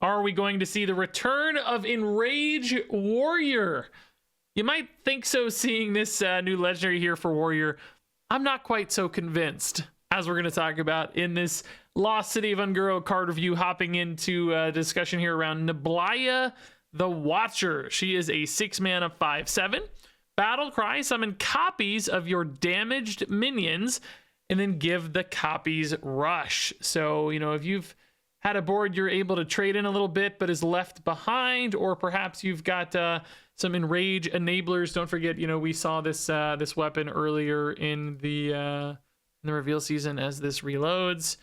Are we going to see the return of ENRAGE Warrior? You might think so, seeing this new legendary here for Warrior. I'm not quite so convinced, as we're going to talk about in this Lost City of Ungoro card review, hopping into a discussion here around Niblia the Watcher. She is a 6-mana 5/7. Battle Cry, summon copies of your damaged minions, and then give the copies rush. So, you know, if you've had a board you're able to trade in a little bit but is left behind, or perhaps you've got some ENRAGE enablers. Don't forget, you know, we saw this this weapon earlier in the reveal season as this reloads.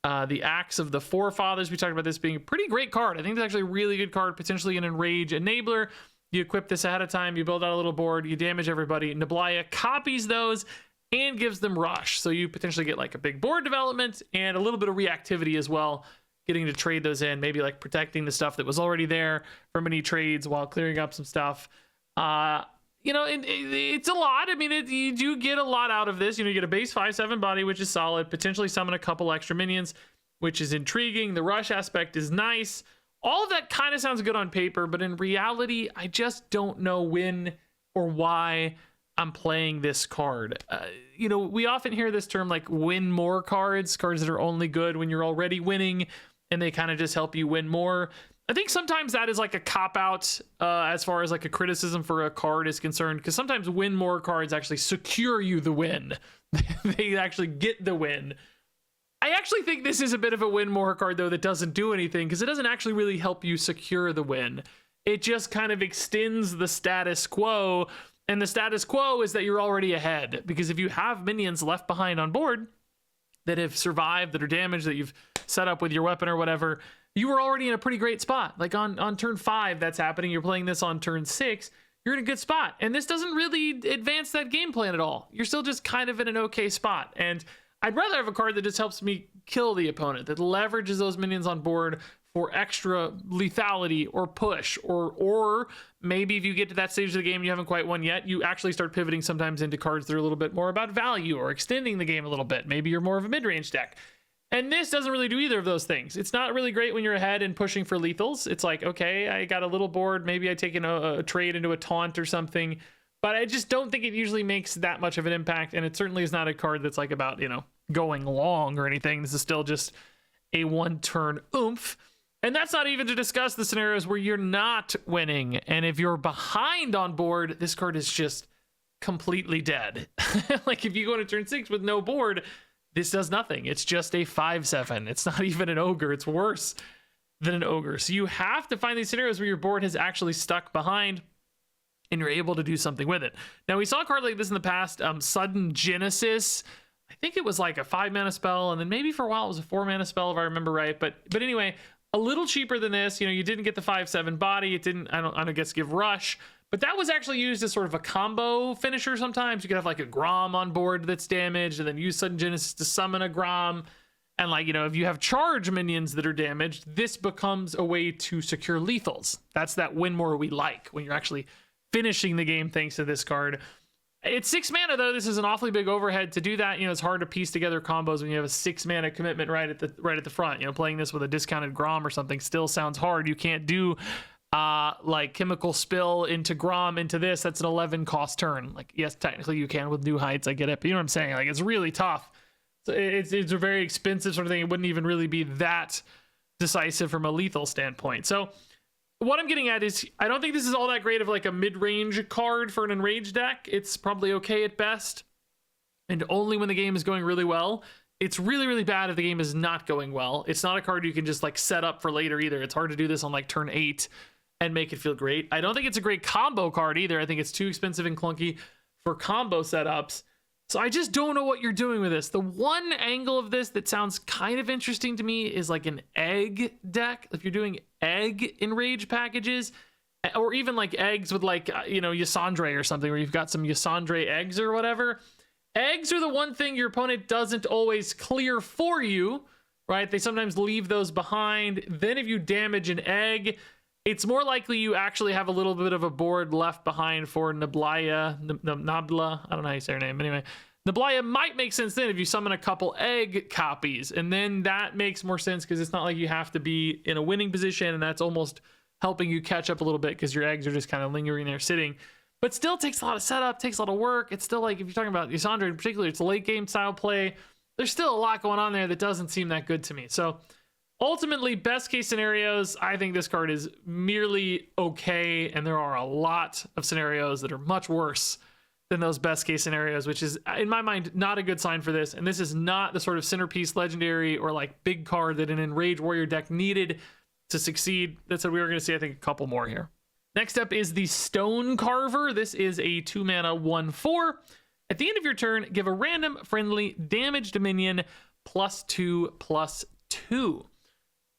The Axe of the Forefathers, we talked about this being a pretty great card. I think it's actually a really good card, potentially an ENRAGE enabler. You equip this ahead of time, you build out a little board, you damage everybody. Niblia copies those and gives them rush. So you potentially get like a big board development and a little bit of reactivity as well, getting to trade those in, maybe like protecting the stuff that was already there from any trades while clearing up some stuff. You know, it's a lot. I mean, you do get a lot out of this. You know, you get a base 5/7 body, which is solid, potentially summon a couple extra minions, which is intriguing. The rush aspect is nice. All of that kind of sounds good on paper, but in reality, I just don't know when or why I'm playing this card. You know, we often hear this term like win more cards that are only good when you're already winning, and they kind of just help you win more. I think sometimes that is like a cop-out as far as like a criticism for a card is concerned, because sometimes win more cards actually secure you the win. They actually get the win. I actually think this is a bit of a win more card, though, that doesn't do anything, because it doesn't actually really help you secure the win. It just kind of extends the status quo, and the status quo is that you're already ahead, because if you have minions left behind on board that have survived, that are damaged, that you've set up with your weapon or whatever, you were already in a pretty great spot. Like on turn 5, that's happening. You're playing this on turn 6. You're in a good spot. And this doesn't really advance that game plan at all. You're still just kind of in an okay spot. And I'd rather have a card that just helps me kill the opponent, that leverages those minions on board for extra lethality or push, or maybe if you get to that stage of the game you haven't quite won yet, you actually start pivoting sometimes into cards that are a little bit more about value or extending the game a little bit. Maybe you're more of a mid-range deck. And this doesn't really do either of those things. It's not really great when you're ahead and pushing for lethals. It's like, okay, I got a little board. Maybe I take a trade into a taunt or something. But I just don't think it usually makes that much of an impact. And it certainly is not a card that's like about, you know, going long or anything. This is still just a one-turn oomph. And that's not even to discuss the scenarios where you're not winning. And if you're behind on board, this card is just completely dead. Like if you go into turn 6 with no board, this does nothing. It's just a 5/7. It's not even an ogre. It's worse than an ogre. So you have to find these scenarios where your board has actually stuck behind and you're able to do something with it. Now, we saw a card like this in the past, Sudden Genesis. I think it was like a 5-mana spell, and then maybe for a while it was a 4-mana spell if I remember right. But anyway, a little cheaper than this. You know, you didn't get the 5/7 body. It didn't, I don't guess, give rush. But that was actually used as sort of a combo finisher sometimes. You could have like a Grom on board that's damaged and then use Sudden Genesis to summon a Grom. And like, you know, if you have charge minions that are damaged, this becomes a way to secure lethals. That's that win more we like, when you're actually finishing the game thanks to this card. It's 6 mana though. This is an awfully big overhead to do that. You know, it's hard to piece together combos when you have a 6 mana commitment right at the front. You know, playing this with a discounted Grom or something still sounds hard. You can't do like Chemical Spill into Grom into this. That's an 11 cost turn. Like, yes, technically you can with New Heights, I get it, but you know what I'm saying? Like, it's really tough. So it's a very expensive sort of thing. It wouldn't even really be that decisive from a lethal standpoint. So what I'm getting at is I don't think this is all that great of like a mid-range card for an ENRAGE deck. It's probably okay at best, and only when the game is going really well. It's really, really bad if the game is not going well. It's not a card you can just like set up for later either. It's hard to do this on like turn 8 and make it feel great. I don't think it's a great combo card either. I think it's too expensive and clunky for combo setups. So I just don't know what you're doing with this. The one angle of this that sounds kind of interesting to me is like an egg deck. If you're doing egg ENRAGE packages, or even like eggs with like, you know, Yasandre or something, where you've got some Yasandre eggs or whatever. Eggs are the one thing your opponent doesn't always clear for you, right? They sometimes leave those behind. Then if you damage an egg, it's more likely you actually have a little bit of a board left behind for Niblia, I don't know how you say her name. Anyway, Niblia might make sense then if you summon a couple egg copies, and then that makes more sense because it's not like you have to be in a winning position, and that's almost helping you catch up a little bit because your eggs are just kind of lingering there sitting. But still takes a lot of setup, takes a lot of work. It's still like, if you're talking about Yasandra in particular, it's a late game style play. There's still a lot going on there that doesn't seem that good to me. So ultimately, best case scenarios, I think this card is merely okay, and there are a lot of scenarios that are much worse than those best case scenarios, which is, in my mind, not a good sign for this. And this is not the sort of centerpiece legendary or like big card that an Enraged Warrior deck needed to succeed. That's what we were going to see, I think, a couple more here. Next up is the Stone Carver. This is a 2-mana 1/4. At the end of your turn, give a random friendly damaged minion +2/+2.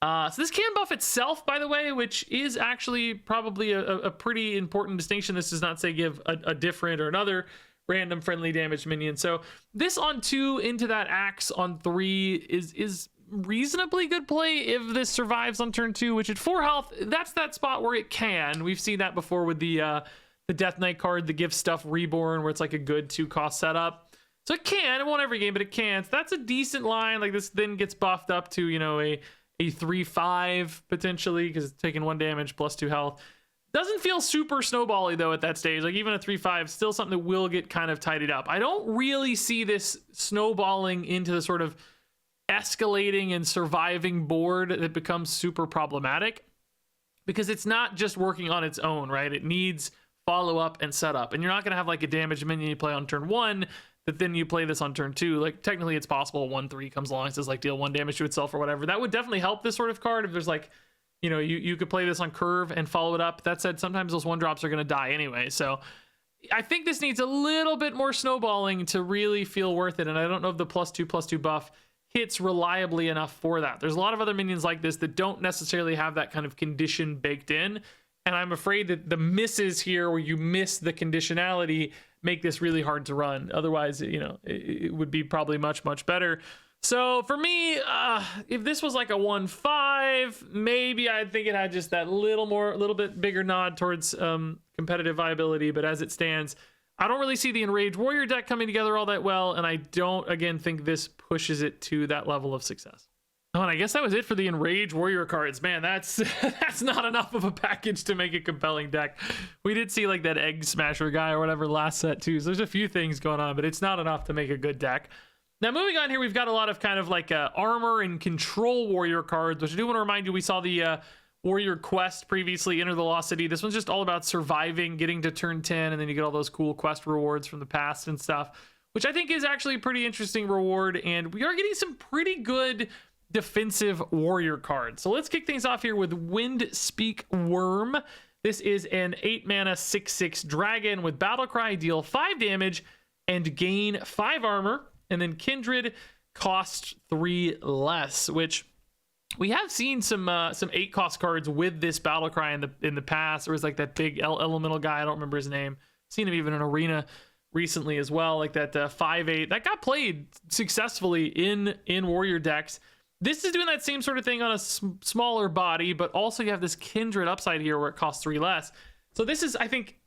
So this can buff itself, by the way, which is actually probably a pretty important distinction. This does not say give a different or another random friendly damage minion. So this on 2 into that axe on 3 is reasonably good play if this survives on turn 2, which at 4 health, that's that spot where it can. We've seen that before with the Death Knight card that gives stuff Reborn, where it's like a good 2-cost setup. So it can. It won't every game, but it can. So that's a decent line. Like, this then gets buffed up to, you know, a 3/5 potentially, because it's taking 1 damage plus 2 health. Doesn't feel super snowbally though at that stage. Like, even a 3/5, still something that will get kind of tidied up. I don't really see this snowballing into the sort of escalating and surviving board that becomes super problematic, because it's not just working on its own, right? It needs follow up and setup, and you're not going to have like a damage minion you play on turn 1 that then you play this on turn 2. Like, technically it's possible 1/3 comes along and says like deal 1 damage to itself or whatever. That would definitely help this sort of card if there's like, you know, you could play this on curve and follow it up. That said, sometimes those 1-drops are going to die anyway. So I think this needs a little bit more snowballing to really feel worth it. And I don't know if the +2/+2 buff hits reliably enough for that. There's a lot of other minions like this that don't necessarily have that kind of condition baked in. And I'm afraid that the misses here, where you miss the conditionality, make this really hard to run. Otherwise, you know, it would be probably much, much better. So for me, if this was like a 1/5, maybe I'd think it had just that little bit bigger nod towards competitive viability. But as it stands, I don't really see the Enraged Warrior deck coming together all that well. And I don't, again, think this pushes it to that level of success. Oh, and I guess that was it for the Enraged Warrior cards. Man, that's not enough of a package to make a compelling deck. We did see like that Egg Smasher guy or whatever last set too. So there's a few things going on, but it's not enough to make a good deck. Now, moving on here, we've got a lot of kind of like armor and control warrior cards, which I do want to remind you, we saw the Warrior Quest previously, Enter the Lost City. This one's just all about surviving, getting to turn 10, and then you get all those cool quest rewards from the past and stuff, which I think is actually a pretty interesting reward. And we are getting some pretty good defensive warrior cards. So let's kick things off here with Windspeak Worm. This is an 8-mana 6/6 dragon with Battle Cry, deal 5 damage and gain 5 armor. And then Kindred costs 3 less, which we have seen some 8-cost cards with this Battle Cry in the past. There was like that big elemental guy, I don't remember his name. Seen him even in Arena recently as well, like that 5/8 that got played successfully in warrior decks. This is doing that same sort of thing on a smaller body, but also you have this Kindred upside here where it costs 3 less. So this is, I think,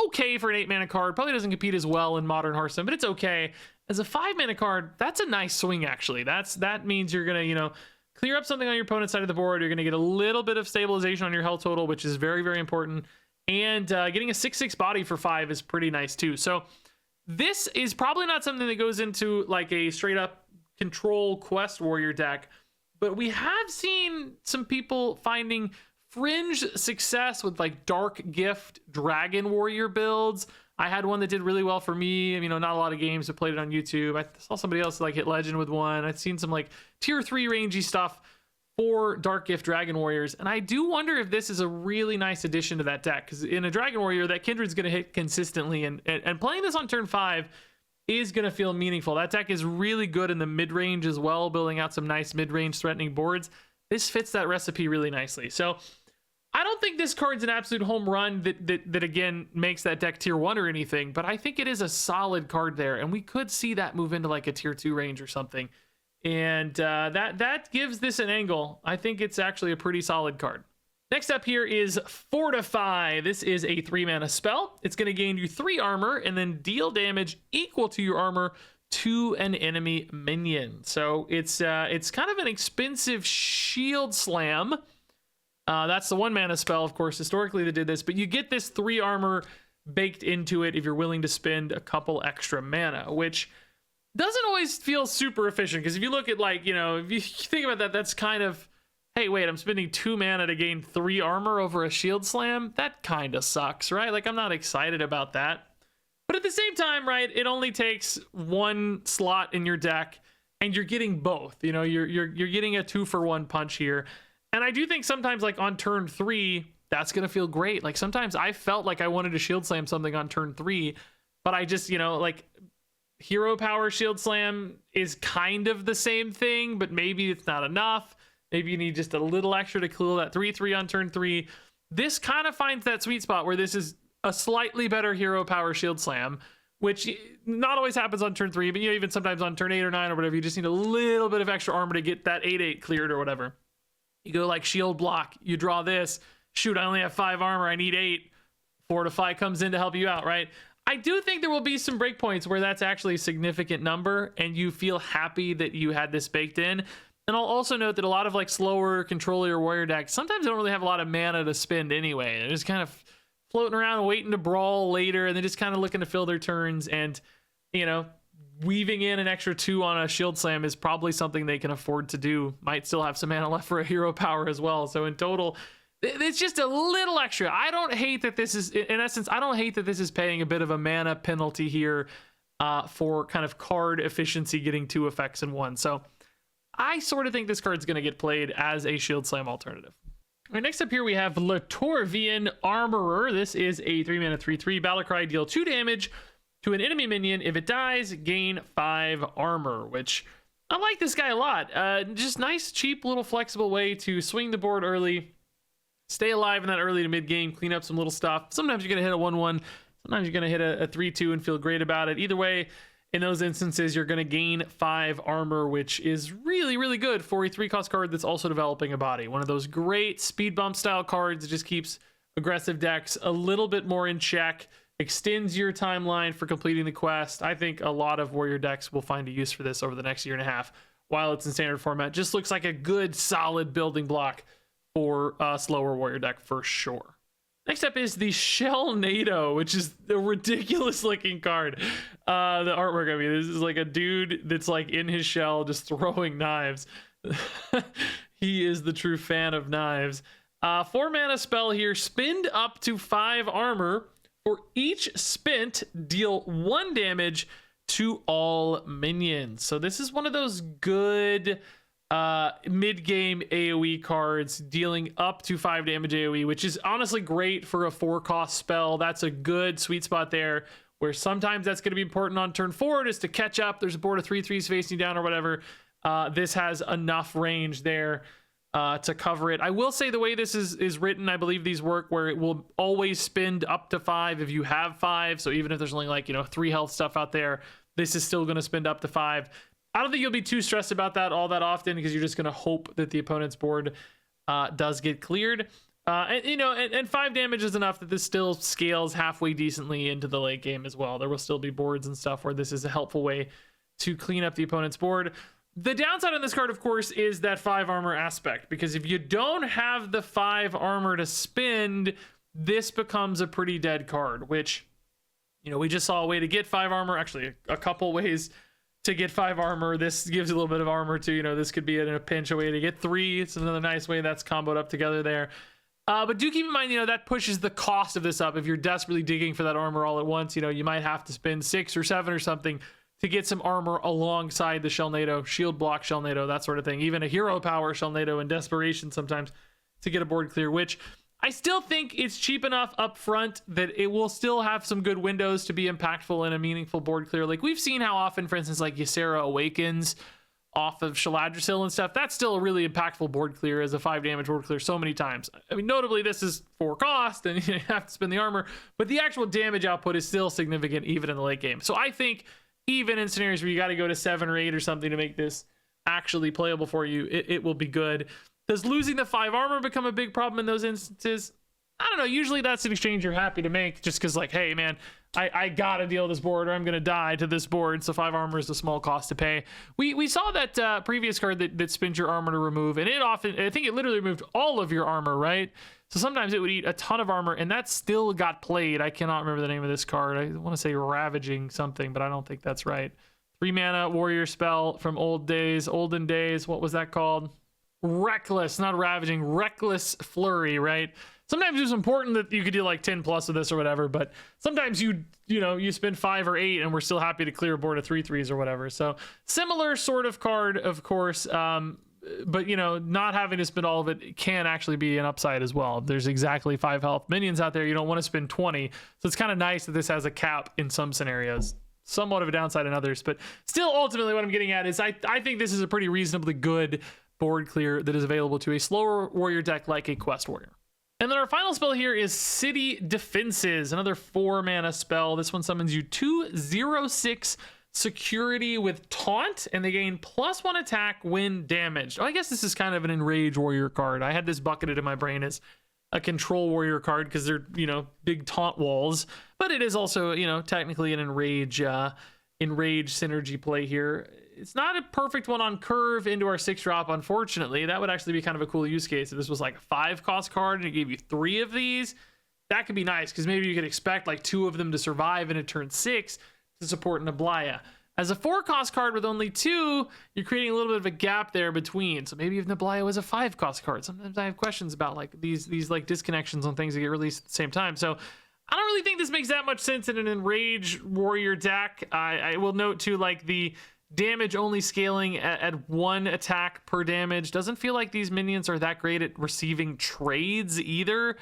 okay for an 8-mana card. Probably doesn't compete as well in modern Hearthstone, but it's okay. As a 5-mana card, that's a nice swing, actually. That means you're going to, clear up something on your opponent's side of the board. You're going to get a little bit of stabilization on your health total, which is very, very important. And getting a 6/6 body for 5 is pretty nice, too. So this is probably not something that goes into like a straight-up control quest warrior deck, but we have seen some people finding fringe success with like Dark Gift Dragon Warrior builds. I had one that did really well for me. Not a lot of games, but played it on YouTube. I saw somebody else like hit Legend with one. I've seen some like tier 3 rangy stuff for Dark Gift Dragon Warriors. And I do wonder if this is a really nice addition to that deck, because in a Dragon Warrior, that Kindred's going to hit consistently, and playing this on turn 5 is going to feel meaningful. That deck is really good in the mid-range as well, building out some nice mid-range threatening boards. This fits that recipe really nicely. So I don't think this card's an absolute home run that again makes that deck tier 1 or anything, but I think it is a solid card there, and we could see that move into like a tier 2 range or something. And that gives this an angle. I think it's actually a pretty solid card. Next up here is Fortify. This is a 3-mana spell. It's going to gain you 3 armor and then deal damage equal to your armor to an enemy minion. So it's kind of an expensive shield slam. That's the 1 mana spell, of course, historically that did this, but you get this 3 armor baked into it if you're willing to spend a couple extra mana, which doesn't always feel super efficient, because if you look at, like, you know, if you think about that, that's kind of, hey, wait, I'm spending 2 mana to gain 3 armor over a shield slam? That kind of sucks, right? Like, I'm not excited about that. But at the same time, right, it only takes 1 slot in your deck, and you're getting both. You know, you're getting a 2-for-1 punch here. And I do think sometimes, like, on turn 3, that's going to feel great. Like, sometimes I felt like I wanted to shield slam something on turn 3, but I just, you know, like, hero power shield slam is kind of the same thing, but maybe it's not enough. Maybe you need just a little extra to kill that 3/3 on turn 3. This kind of finds that sweet spot where this is a slightly better hero power shield slam, which not always happens on turn 3, but, you know, even sometimes on turn 8 or 9 or whatever, you just need a little bit of extra armor to get that 8/8 cleared or whatever. You go like shield block, you draw this, shoot, I only have 5 armor, I need 8. Fortify comes in to help you out, right? I do think there will be some breakpoints where that's actually a significant number and you feel happy that you had this baked in. And I'll also note that a lot of, like, slower controller or warrior decks sometimes don't really have a lot of mana to spend anyway. They're just kind of floating around waiting to brawl later, and they're just kind of looking to fill their turns, and, you know, weaving in an extra 2 on a shield slam is probably something they can afford to do. Might still have some mana left for a hero power as well. So in total, it's just a little extra. I don't hate that this is, in essence, I don't hate that this is paying a bit of a mana penalty here for kind of card efficiency, getting 2 effects in 1. So I sort of think this card's going to get played as a shield slam alternative. All right, next up here we have Lorian Armorer. This is a 3 mana 3/3 battlecry. Deal 2 damage to an enemy minion. If it dies, gain 5 armor, which I like this guy a lot. Just nice, cheap, little flexible way to swing the board early, stay alive in that early to mid game, clean up some little stuff. Sometimes you're going to hit a 1/1. Sometimes you're going to hit a 3/2 and feel great about it. Either way, in those instances, you're going to gain 5 armor, which is really, really good for a 3-cost card that's also developing a body. One of those great speed bump style cards that just keeps aggressive decks a little bit more in check, extends your timeline for completing the quest. I think a lot of warrior decks will find a use for this over the next 1.5 years while it's in standard format. Just looks like a good, solid building block for a slower warrior deck for sure. Next up is the Shell NATO, which is a ridiculous looking card. The artwork, I mean, this is like a dude that's like in his shell just throwing knives. He is the true fan of knives. 4 mana spell here. Spend up to 5 armor. For each spent, deal 1 damage to all minions. So this is one of those good mid-game AoE cards, dealing up to 5 damage AoE, which is honestly great for a 4-cost spell. That's a good sweet spot there, where sometimes that's going to be important on turn 4 just to catch up. There's a board of 3/3s facing you down or whatever. This has enough range there to cover it. I will say the way this is written, I believe these work where it will always spend up to 5 if you have 5. So even if there's only, like, you know, 3 health stuff out there, this is still going to spend up to 5. I don't think you'll be too stressed about that all that often, because you're just going to hope that the opponent's board does get cleared. And, you know, and 5 damage is enough that this still scales halfway decently into the late game as well. There will still be boards and stuff where this is a helpful way to clean up the opponent's board. The downside on this card, of course, is that 5 armor aspect, because if you don't have the 5 armor to spend, this becomes a pretty dead card, which, you know, we just saw a way to get 5 armor, actually a couple ways to get 5 armor. This gives a little bit of armor too. You know, this could be in a pinch a way to get 3. It's another nice way that's comboed up together there. But do keep in mind, you know, that pushes the cost of this up. If you're desperately digging for that armor all at once, you know, you might have to spend 6 or 7 or something to get some armor alongside the Shell NATO, shield block Shell NATO, that sort of thing. Even a hero power Shell NATO in desperation sometimes to get a board clear, which I still think it's cheap enough up front that it will still have some good windows to be impactful in a meaningful board clear. Like, we've seen how often, for instance, like Ysera Awakens off of Shaladrisil and stuff, that's still a really impactful board clear as a 5 damage board clear so many times. I mean, notably, this is 4 cost and you have to spend the armor, but the actual damage output is still significant even in the late game. So I think even in scenarios where you got to go to 7 or 8 or something to make this actually playable for you, it will be good. Does losing the 5 armor become a big problem in those instances? I don't know. Usually that's an exchange you're happy to make, just because, like, hey, man, I gotta deal with this board or I'm gonna die to this board. So 5 armor is a small cost to pay. We saw that previous card that spins your armor to remove, and it often, I think it literally removed all of your armor, right? So sometimes it would eat a ton of armor, and that still got played. I cannot remember the name of this card. I want to say Ravaging something, but I don't think that's right. 3 mana warrior spell from olden days. What was that called? Reckless, not Ravaging, Reckless Flurry, right? Sometimes it was important that you could do like 10 plus of this or whatever, but sometimes you spend 5 or 8 and we're still happy to clear a board of 3/3s or whatever. So similar sort of card, of course, but not having to spend all of it can actually be an upside as well. There's exactly 5 health minions out there. You don't want to spend 20. So it's kind of nice that this has a cap in some scenarios. Somewhat of a downside in others, but still ultimately what I'm getting at is I think this is a pretty reasonably good board clear that is available to a slower warrior deck like a Quest Warrior. And then our final spell here is City Defenses, another 4 mana spell. This one summons you 2/0/6 security with taunt, and they gain +1 attack when damaged. Oh, I guess this is kind of an Enrage Warrior card. I had this bucketed in my brain as a Control Warrior card because they're, big taunt walls, but it is also, technically an Enrage synergy play here. It's not a perfect one on curve into our 6-drop, unfortunately. That would actually be kind of a cool use case if this was like a 5-cost card and it gave you 3 of these. That could be nice because maybe you could expect like 2 of them to survive in a turn 6 to support Niblia. As a 4-cost card with only 2, you're creating a little bit of a gap there between. So maybe if Niblia was a 5-cost card, sometimes I have questions about like these like disconnections on things that get released at the same time. So I don't really think this makes that much sense in an Enrage Warrior deck. I will note too, like the damage only scaling at 1 attack per damage doesn't feel like these minions are that great at receiving trades either.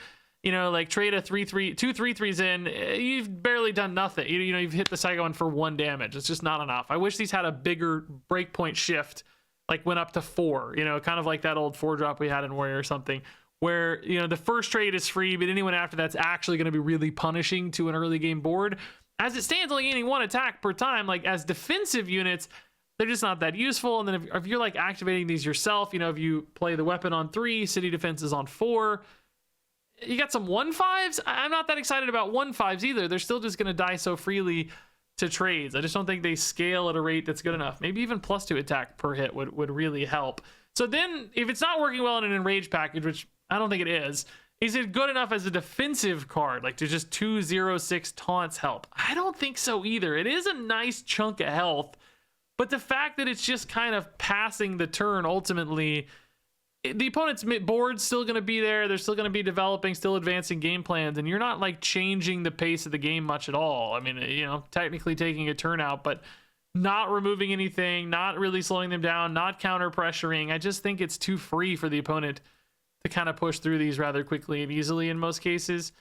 Like trade a 3/3, 2 3/3s in, you've barely done nothing. You've hit the psycho one for 1 damage. It's just not enough. I wish these had a bigger breakpoint shift, like went up to 4, kind of like that old 4-drop we had in Warrior or something, where, the first trade is free, but anyone after that's actually going to be really punishing to an early game board. As it stands, only gaining 1 attack per time, like as defensive units, they're just not that useful. And then if you're like activating these yourself, if you play the weapon on 3, city defense is on 4, you got some 1/5s. I'm not that excited about 1/5s either. They're still just going to die so freely to trades. I just don't think they scale at a rate that's good enough. Maybe even +2 attack per hit would really help. So then if it's not working well in an Enrage package, which I don't think it is it good enough as a defensive card, like to just 2/0/6 taunts help? I don't think so either. It is a nice chunk of health, but the fact that it's just kind of passing the turn ultimately, the opponent's board's still going to be there. They're still going to be developing, still advancing game plans, and you're not like changing the pace of the game much at all. I mean, technically taking a turn out, but not removing anything, not really slowing them down, not counter pressuring. I just think it's too free for the opponent to kind of push through these rather quickly and easily in most cases.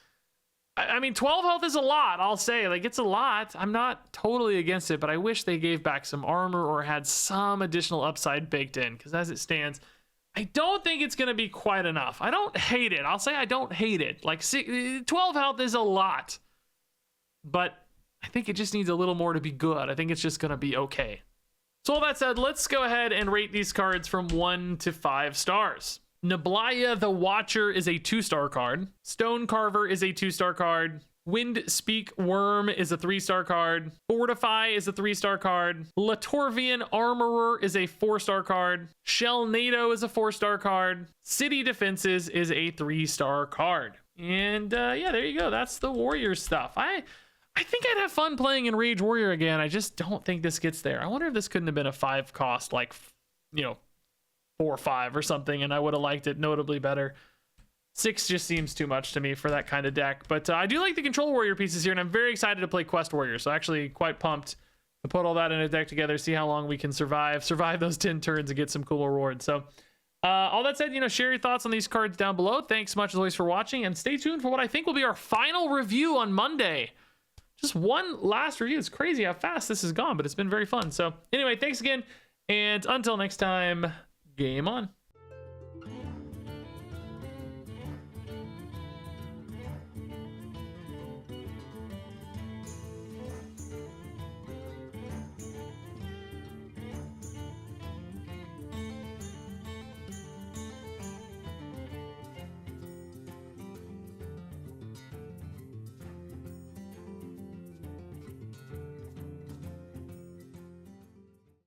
I mean, 12 health is a lot, I'll say. Like, it's a lot. I'm not totally against it, but I wish they gave back some armor or had some additional upside baked in, because as it stands, I don't think it's going to be quite enough. I don't hate it. I'll say I don't hate it. Like, 12 health is a lot, but I think it just needs a little more to be good. I think it's just going to be okay. So all that said, let's go ahead and rate these cards from 1 to 5 stars. Niblia the Watcher is a 2-star card. Stone Carver is a 2-star card. Wind Speak Worm is a 3-star card. Fortify is a 3-star card. Lorian Armorer is a 4-star card. Shell NATO is a 4-star card. City Defenses is a 3-star card. And yeah, there you go. That's the Warrior stuff. I think I'd have fun playing Enrage Warrior again. I just don't think this gets there. I wonder if this couldn't have been a 5-cost, like, 4 or 5 or something, and I would have liked it notably better. 6 just seems too much to me for that kind of deck, but I do like the Control Warrior pieces here, and I'm very excited to play Quest Warrior, so actually quite pumped to put all that in a deck together, see how long we can survive those 10 turns and get some cool rewards. So all that said, share your thoughts on these cards down below. Thanks so much as always for watching, and stay tuned for what I think will be our final review on Monday. Just one last review. It's crazy how fast this has gone, but it's been very fun. So anyway, thanks again, and until next time, game on.